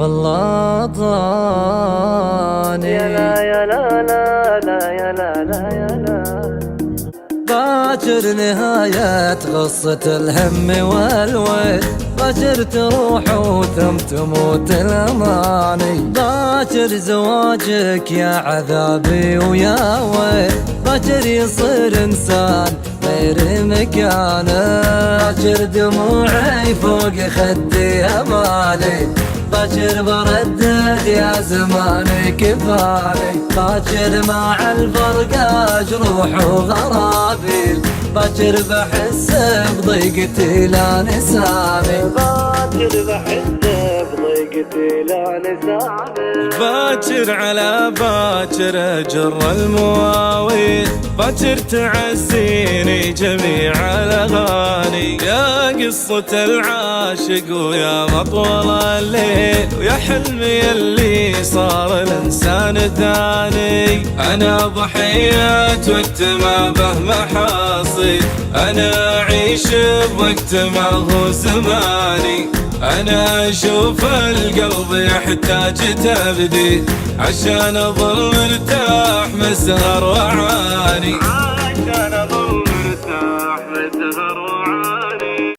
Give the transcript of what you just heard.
والله ضاني. يا لا يا لا لا لا يا لا لا يا لا. باكر نهاية قصة الهم والويل، باكر تروح وثم تموت الأماني. باكر زواجك يا عذابي ويا ويل، باكر يصير إنسان غير مكانه. باكر دموعي فوق خدي أمالي، باكر بردد يا زماني كفاني. باكر مع الفرقة جروح وغرابيل، باكر بحس بضيقتي لا نسامي. باكر بحس بضيقتي لا نسامي. باكر على باكر اجر المواويل، باكر تعزيني جميع الاغاني. يا قصة العاشق ويا مطول الليل، ويا حلمي اللي صار الانسان داني. انا ضحية وقت ما به محاصي، انا اعيش بوقت ما هو زماني. انا اشوف القلب يحتاج تبديل، عشان اظل مرتاح مسهر وعاني.